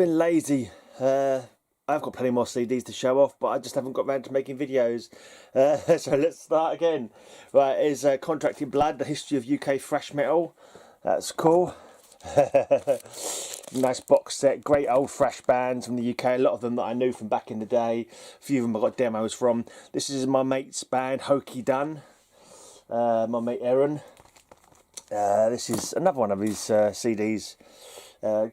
been lazy. I've got plenty more CDs to show off, but I just haven't got around to making videos. So let's start again. Right, is Contracting Blood, the history of UK thrash metal. That's cool. Nice box set, great old thrash bands from the UK, a lot of them that I knew from back in the day. A few of them I got demos from. This is my mate's band, Hokey Dun. My mate Aaron. This is another one of his CDs.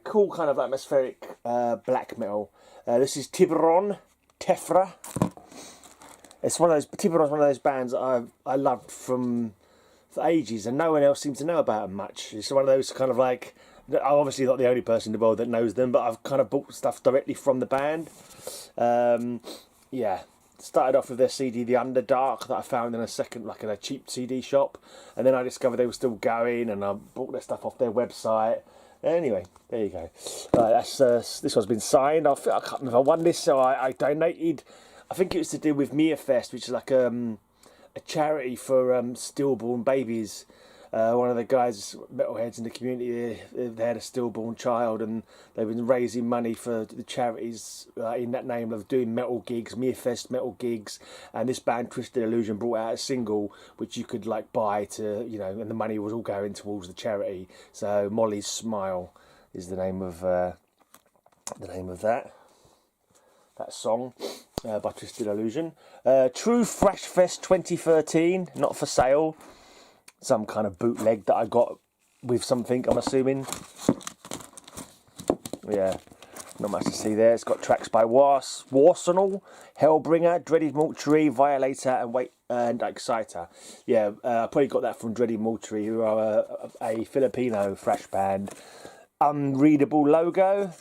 Cool kind of atmospheric black metal. This is Tiburon, Tephra. It's one of those. Tiburon's one of those bands that I loved for ages, and no one else seems to know about them much. It's one of those kind of like, I'm obviously not the only person in the world that knows them, but I've kind of bought stuff directly from the band. Yeah, started off with their CD, The Underdark, that I found in a cheap CD shop, and then I discovered they were still going, and I bought their stuff off their website. Anyway, there you go. Right, that's this one's been signed. I can't remember if I won this, so I donated. I think it was to do with Mearfest, which is like a charity for stillborn babies. One of the guys, metalheads in the community, they had a stillborn child, and they've been raising money for the charities in that name of doing metal gigs, Mearfest metal gigs. And this band, Twisted Illusion, brought out a single which you could like buy to, and the money was all going towards the charity. So Molly's Smile is the name of that song. By Twisted Illusion. True Thrash Fest 2013, not for sale. Some kind of bootleg that I got with something, I'm assuming. Yeah, not much to see there. It's got tracks by Warsenal, Hellbringer, Dreaded Mortuary, Violator, and Exciter. Yeah, I probably got that from Dreaded Mortuary, who are a Filipino thrash band. Unreadable logo.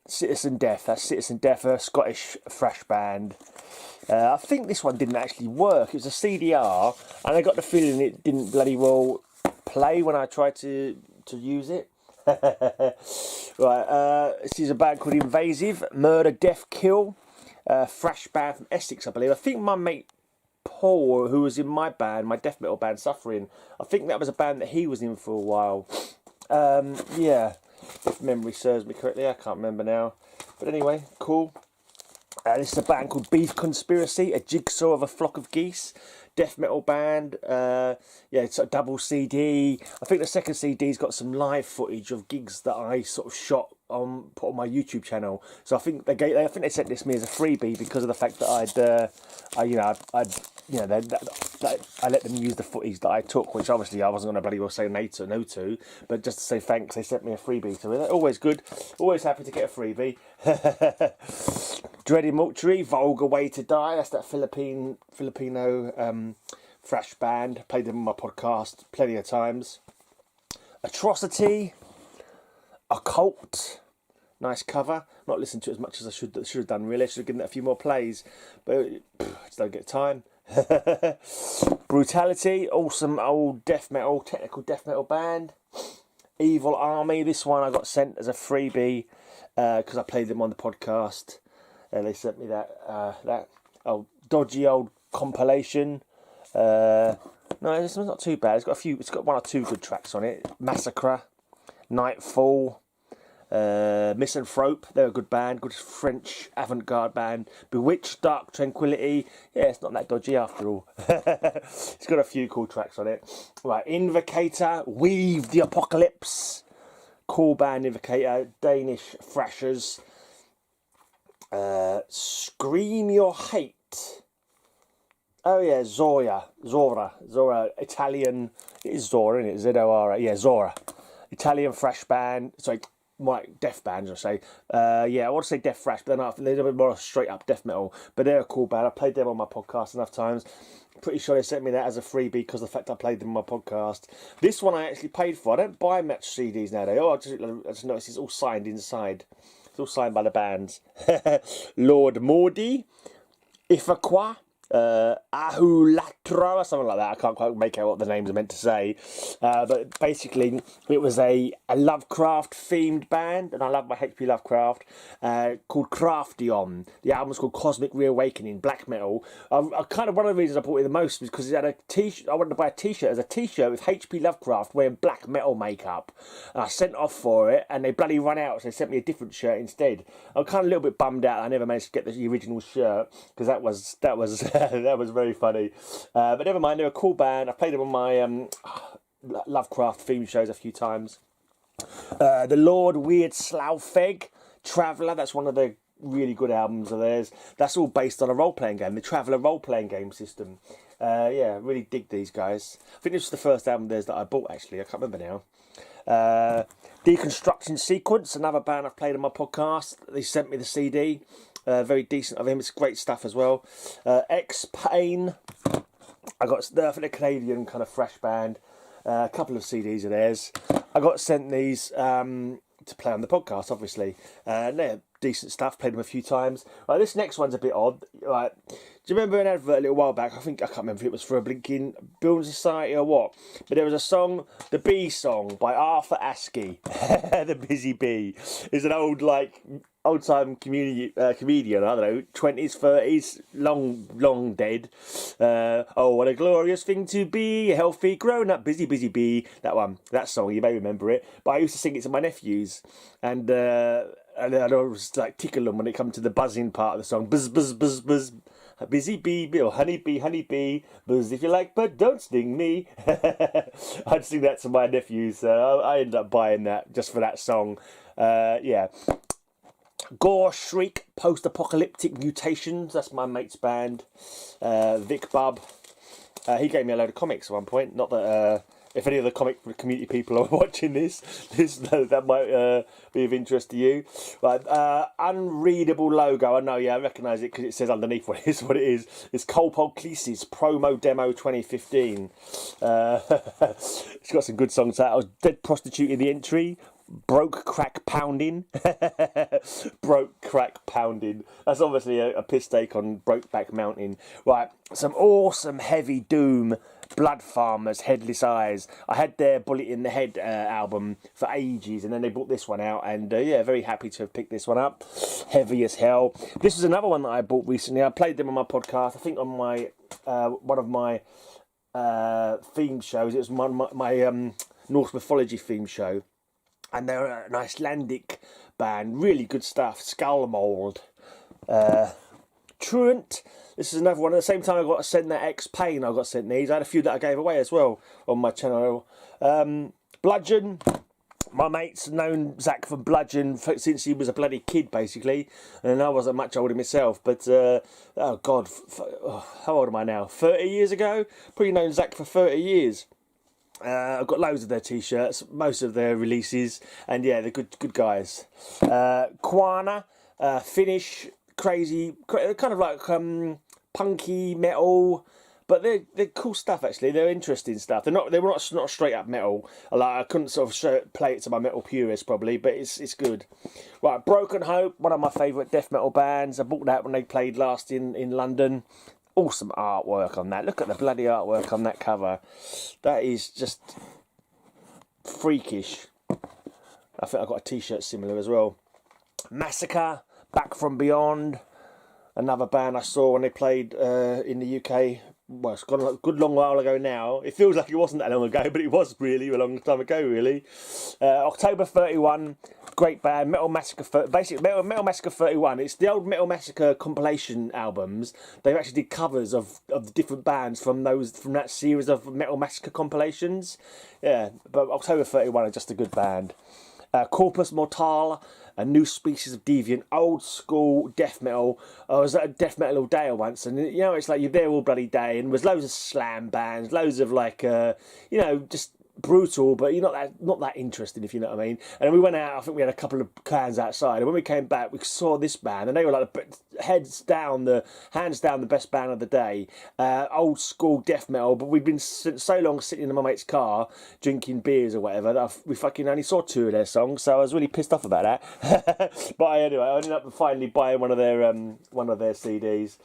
Citizen Death, that's Citizen Death, a Scottish thrash band. I think this one didn't actually work. It was a CDR, and I got the feeling it didn't bloody well play when I tried to use it. Right, this is a band called Invasive, Murder, Death, Kill, thrash band from Essex, I believe. I think my mate Paul, who was in my band, my death metal band, Suffering, I think that was a band that he was in for a while. Yeah. If memory serves me correctly, I can't remember now. But anyway, cool. This is a band called Beef Conspiracy, a jigsaw of a flock of geese. Death metal band. Yeah, it's a double CD. I think the second CD's got some live footage of gigs that I sort of shot put on my YouTube channel. So I think they sent this to me as a freebie because of the fact that I let them use the footage that I took, which obviously I wasn't going to bloody well say no to, but just to say thanks, they sent me a freebie. So they're always good, always happy to get a freebie. Dreaded Mortuary, Vulgar Way to Die. That's that Filipino thrash band. Played them on my podcast plenty of times. Atrocity, Occult. Nice cover. Not listened to it as much as I should have done really. I should have given it a few more plays, but I just don't get time. Brutality, awesome old technical death metal band. Evil Army, this one I got sent as a freebie because I played them on the podcast. They sent me that dodgy old compilation. No, this one's not too bad. It's got one or two good tracks on it. Massacre, Nightfall, Misanthrope, they're a good band, good French avant-garde band. Bewitched, Dark Tranquility, yeah, it's not that dodgy after all. It's got a few cool tracks on it. Right, Invocator, Weave the Apocalypse, cool band Invocator, Danish thrashers. Scream Your Hate. Oh yeah, Zora, Italian, it is Zora, isn't it? Z-O-R-A, yeah, Zora. Italian thrash band, sorry, death band, I say. Yeah, I want to say death thrash, but they're a bit more straight up death metal. But they're a cool band. I played them on my podcast enough times. Pretty sure they sent me that as a freebie because of the fact I played them on my podcast. This one I actually paid for. I don't buy much CDs nowadays. I just noticed it's all signed inside. It's all signed by the bands. Lord Mordi, Ifaqua, Ahulatra or something like that. I can't quite make out what the names are meant to say. But basically, it was a Lovecraft themed band, and I love my HP Lovecraft, called Craftion. The album's called Cosmic Reawakening, black metal. I kind of, one of the reasons I bought it the most was because it had a t-shirt. I wanted to buy a t-shirt as a t-shirt with HP Lovecraft wearing black metal makeup. And I sent off for it, and they bloody run out, so they sent me a different shirt instead. I'm kind of a little bit bummed out I never managed to get the original shirt, because that was that was very funny. But never mind, they're a cool band. I've played them on my Lovecraft theme shows a few times. The Lord Weird Slaufeg Traveller, that's one of the really good albums of theirs. That's all based on a role-playing game, the Traveller role-playing game system. Yeah, really dig these guys. I think this was the first album of theirs that I bought, actually. I can't remember now. Deconstruction Sequence, another band I've played on my podcast. They sent me the CD. Very decent of him. It's great stuff as well. X-Pain. I got the Canadian kind of fresh band. A couple of CDs of theirs. I got sent these to play on the podcast, obviously. They're decent stuff. Played them a few times. Right, this next one's a bit odd. Right, do you remember an advert a little while back? I can't remember if it was for a blinking Building Society or what. But there was a song, the Bee Song by Arthur Askey. The Busy Bee. It's an old-time comedian, I don't know, 20s, 30s, long dead. Oh, what a glorious thing to be, a healthy, grown-up, busy bee. That song, you may remember it. But I used to sing it to my nephews, and I'd always like tickle them when it come to the buzzing part of the song. Buzz, buzz, buzz, buzz. Busy bee, or honey bee, buzz if you like, but don't sting me. I'd sing that to my nephews. I ended up buying that just for that song. Yeah. Gore Shriek, Post-Apocalyptic Mutations. That's my mate's band. Vic Bub. He gave me a load of comics at one point. Not that if any of the comic community people are watching this that might be of interest to you. Right, unreadable logo. I know, yeah, I recognise it because it says underneath what it is. It's Colpolclesis Promo Demo 2015. It's got some good songs. That I was Dead Prostitute in the entry. Broke Crack Pounding. Broke Crack Pounding. That's obviously a piss take on Brokeback Mountain. Right, some awesome heavy doom. Blood Farmers, Headless Eyes. I had their Bullet in the Head album for ages, and then they brought this one out, and yeah, very happy to have picked this one up. Heavy as hell. This is another one that I bought recently. I played them on my podcast. I think on my one of my theme shows. It was my Norse mythology theme show. And they're an Icelandic band, really good stuff. Skullmold, Truant. This is another one. At the same time, I got to send that X-Pain. I got sent these. I had a few that I gave away as well on my channel. Bludgeon. My mate's known Zach from Bludgeon since he was a bloody kid, basically, and I wasn't much older myself. But oh God, how old am I now? 30 years ago. Probably known Zach for 30 years. I've got loads of their t-shirts, most of their releases, and yeah, they're good guys. Quana, Finnish, crazy, kind of like punky metal, but they're cool stuff actually. They're interesting stuff. They were not straight up metal. Like I couldn't sort of play it to my metal purists probably, but it's good. Right, Broken Hope, one of my favourite death metal bands. I bought that when they played last in London. Awesome artwork on that. Look at the bloody artwork on that cover. That is just freakish. I think I've got a t-shirt similar as well. Massacre, Back From Beyond. Another band I saw when they played in the UK. Well, it's gone a good long while ago now. It feels like it wasn't that long ago, but it was really a long time ago, really. October 31, great band. Metal Massacre, basically Metal Massacre 31. It's the old Metal Massacre compilation albums. They actually did covers of the different bands from that series of Metal Massacre compilations. Yeah, but October 31 is just a good band. Corpus Mortal, a new species of deviant, old school death metal. I was at a death metal all day once, and you know, it's like you're there all bloody day, and there's loads of slam bands, loads of like, you know, just brutal, but you're not that interesting, if you know what I mean. And we went out. I think we had a couple of cans outside, and when we came back, we saw this band, and they were like hands down the best band of the day. Old school death metal, but we'd been so long sitting in my mate's car drinking beers or whatever that we fucking only saw 2 of their songs, so I was really pissed off about that. But anyway, I ended up finally buying one of their CDs.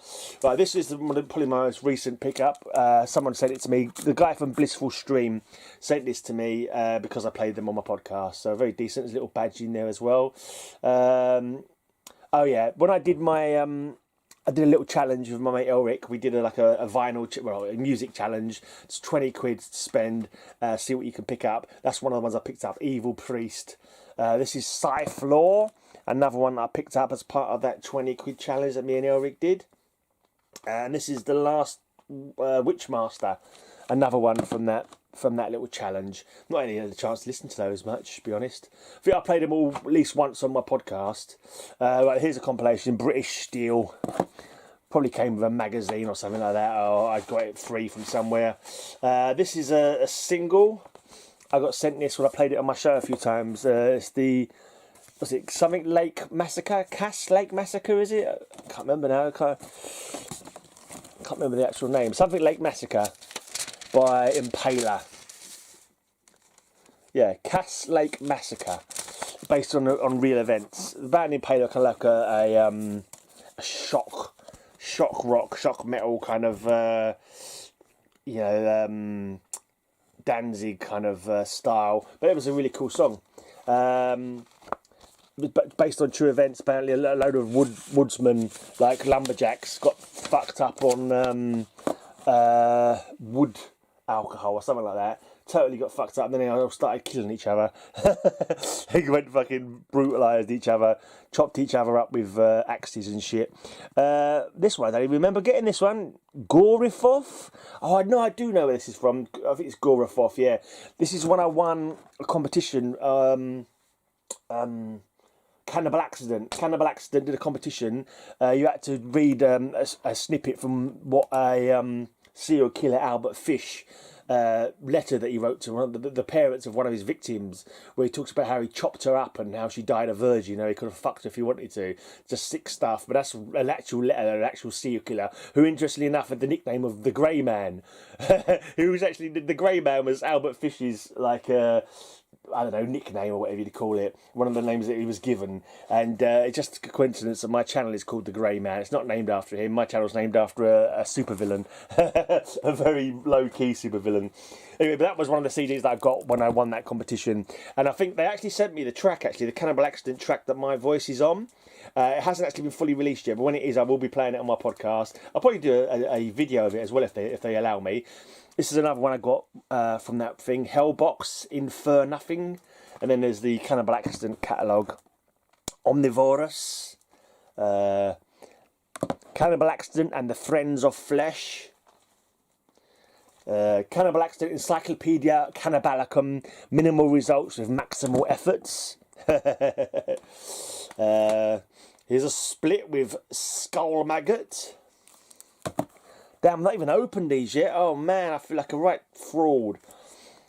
Right, this is probably my most recent pickup. Someone sent it to me. The guy from Blissful Stream sent this to me because I played them on my podcast. So very decent. There's a little badge in there as well. Oh yeah, when I did my I did a little challenge with my mate Ulrich. We did a vinyl, a music challenge. It's 20 quid to spend. See what you can pick up. That's one of the ones I picked up. Evil Priest. This is Cyflaw. Another one that I picked up as part of that 20 quid challenge that me and Ulrich did. And this is The Last Witchmaster. Another one from that little challenge. Not any other chance to listen to those much, to be honest. I think I played them all at least once on my podcast. Right, here's a compilation, British Steel. Probably came with a magazine or something like that, or I got it free from somewhere. This is a single. I got sent this when I played it on my show a few times. It's was it something Lake Massacre? Cass Lake Massacre, is it? I can't remember now. I can't remember the actual name. Something Lake Massacre by Impaler. Yeah, Cass Lake Massacre, based on real events. The band Impaler kind of like a shock rock, shock metal kind of, Danzig kind of style. But it was a really cool song. Based on true events, apparently a load of woodsmen, like lumberjacks, got fucked up on wood alcohol or something like that. Totally got fucked up, and then they all started killing each other. They went fucking brutalised each other, chopped each other up with axes and shit. This one, I don't even remember getting this one. Gorifoth? Oh, no, I do know where this is from. I think it's Gorifoth, yeah. This is when I won a competition. Cannibal Accident. Cannibal Accident did a competition. You had to read a snippet from what a serial killer, Albert Fish, letter that he wrote to one of the parents of one of his victims, where he talks about how he chopped her up and how she died a virgin. He could have fucked her if he wanted to. Just sick stuff. But that's an actual letter, an actual serial killer, who, interestingly enough, had the nickname of the Grey Man. Who was actually the Grey Man was Albert Fish's I don't know, nickname or whatever you'd call it, one of the names that he was given. And it's just a coincidence that my channel is called The Grey Man. It's not named after him. My channel's named after a supervillain, a very low-key supervillain. Anyway, but that was one of the CDs that I got when I won that competition. And I think they actually sent me the track, the Cannibal Accident track that my voice is on. It hasn't actually been fully released yet, but when it is, I will be playing it on my podcast. I'll probably do a video of it as well if they allow me. This is another one I got from that thing, Hellbox, Infer Nothing. And then there's the Cannibal Accident catalogue. Omnivorous, Cannibal Accident and the Friends of Flesh. Cannibal Accident Encyclopedia Cannibalicum, Minimal Results with Maximal Efforts. Here's a split with Skull Maggot. Damn, I've not even opened these yet. Oh man, I feel like a right fraud.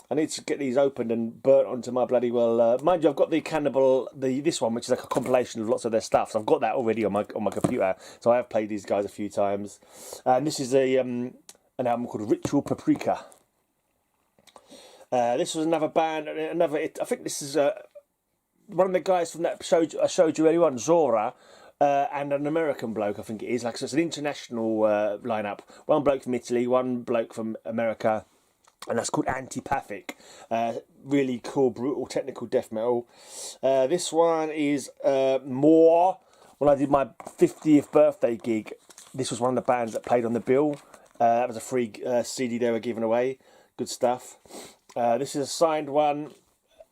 I need to get these opened and burnt onto my bloody well. Mind you, I've got the this one, which is like a compilation of lots of their stuff. So I've got that already on my computer. So I have played these guys a few times. And this is an album called Ritual Paprika. This was another band. I think this is one of the guys from that I showed you earlier on, Zora. And an American bloke, I think it is. So it's an international lineup. One bloke from Italy, one bloke from America, and that's called Antipathic. Really cool, brutal, technical death metal. This one is more. When I did my 50th birthday gig, this was one of the bands that played on the bill. That was a free CD they were giving away. Good stuff. This is a signed one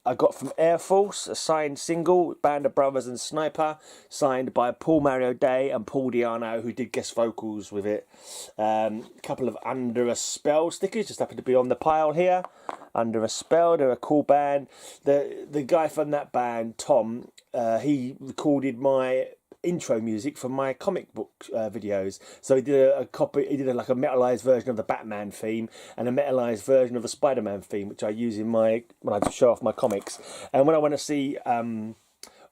I got from Air Force, a signed single, Band of Brothers and Sniper, signed by Paul Mario Day and Paul Diano, who did guest vocals with it. A couple of Under a Spell stickers, just happen to be on the pile here. Under a Spell, they're a cool band. The guy from that band, Tom, he recorded my intro music for my comic book videos. So he did a copy. He did like a metalized version of the Batman theme and a metalized version of the Spider-Man theme, which I use in my when I show off my comics. And when I want to see.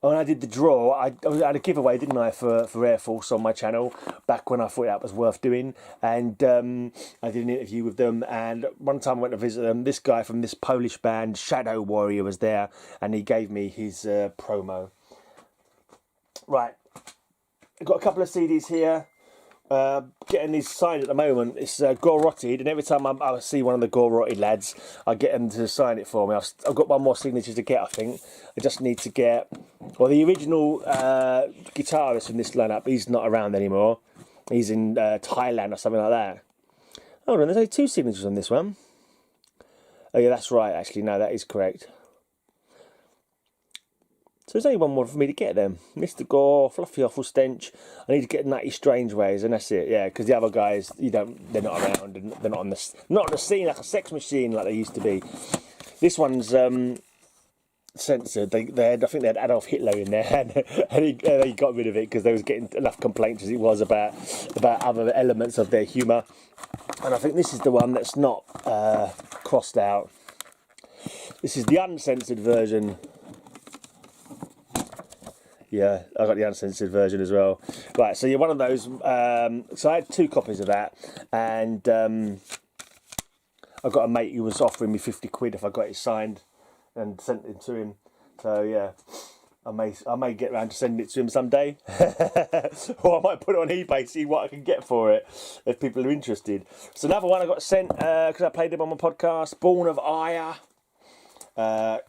When I did the draw, I had a giveaway, didn't I, for Air Force on my channel back when I thought that was worth doing. And I did an interview with them. And one time I went to visit them, this guy from this Polish band, Shadow Warrior, was there. And he gave me his promo. Right. I've got a couple of CDs here. Getting these signed at the moment. It's Gore Rotted, and every time I see one of the Gore Rotted lads, I get them to sign it for me. I've got one more signature to get, I think. I just need to get... Well, the original guitarist from this lineup, he's not around anymore. He's in Thailand or something like that. Hold on, there's only 2 signatures on this one. Oh yeah, that's right, actually. No, that is correct. So there's only one more for me to get then. Mr. Gore, Fluffy Awful Stench. I need to get Nutty Strange Ways, and that's it. Yeah, because the other guys, they're not around, and they're not on the scene like a Sex Machine like they used to be. This one's censored. I think they had Adolf Hitler in there, and he got rid of it because they was getting enough complaints as it was about other elements of their humour. And I think this is the one that's not crossed out. This is the uncensored version. Yeah, I got the uncensored version as well. Right, so you're one of those. So I had 2 copies of that, and I got a mate who was offering me 50 quid if I got it signed, and sent it to him. So yeah, I may get around to sending it to him someday, or I might put it on eBay, see what I can get for it if people are interested. So another one I got sent because I played him on my podcast. Born of Ire,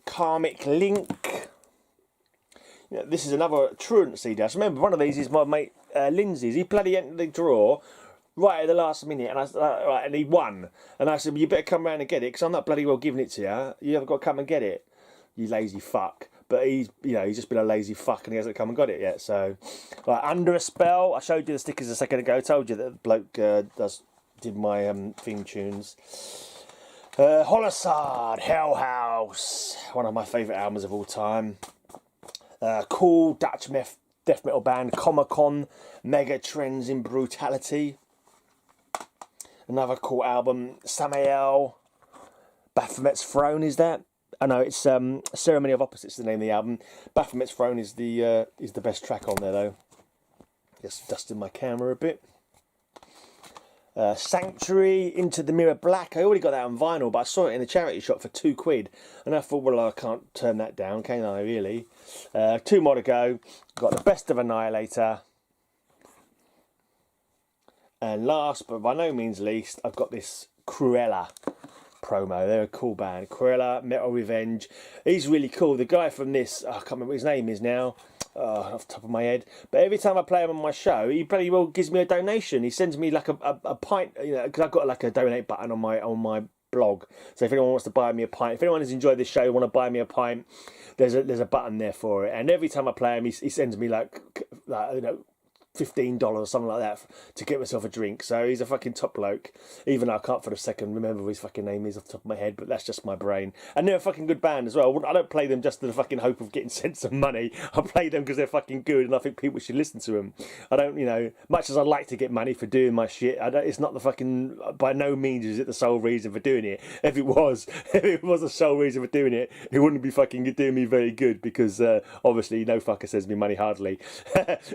Karmic Link. You know, this is another Truant CD. I remember one of these is my mate Lindsay's. He bloody entered the draw right at the last minute, and and he won. And I said, well, you better come round and get it, because I'm not bloody well giving it to you. You haven't got to come and get it, you lazy fuck. But he's just been a lazy fuck, and he hasn't come and got it yet. So, right, Under a Spell. I showed you the stickers a second ago. I told you that the bloke did my theme tunes. Holosard, Hell House, one of my favourite albums of all time. Cool Dutch death metal band, Comicon, Mega Trends in Brutality. Another cool album, Samael, Baphomet's Throne, is that? I know it's Ceremony of Opposites is the name of the album. Baphomet's Throne is the best track on there though. Just dusting my camera a bit. Sanctuary, Into the Mirror Black. I already got that on vinyl, but I saw it in the charity shop for 2 quid. And I thought, well, I can't turn that down, can I, really? 2 more to go. Got The Best of Annihilator. And last, but by no means least, I've got this Cruella promo. They're a cool band. Cruella, Metal Revenge. He's really cool. The guy from this, I can't remember what his name is now. Off the top of my head, but every time I play him on my show, he bloody well gives me a donation. He sends me like a pint, you know, because I've got like a donate button on my blog. So if anyone wants to buy me a pint, if anyone has enjoyed this show, want to buy me a pint, there's a button there for it. And every time I play him, he sends me like you know, $15 or something like that to get myself a drink. So he's a fucking top bloke, even though I can't for a second remember what his fucking name is off the top of my head, but that's just my brain. And they're a fucking good band as well. I don't play them just to the fucking hope of getting sent some money. I play them because they're fucking good, and I think people should listen to them. I don't, you know, much as I like to get money for doing my shit, it's not the fucking, by no means is it the sole reason for doing it. If it was the sole reason for doing it, it wouldn't be fucking doing me very good, because obviously no fucker sends me money hardly.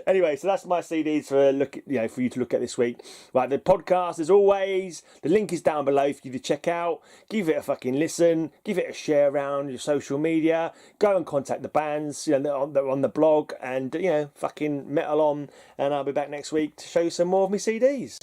Anyway, so that's my CDs for for you to look at this week. Right, the podcast, as always, the link is down below for you to check out. Give it a fucking listen. Give it a share around your social media. Go and contact the bands, you know, that are on the blog, and fucking metal on. And I'll be back next week to show you some more of my CDs.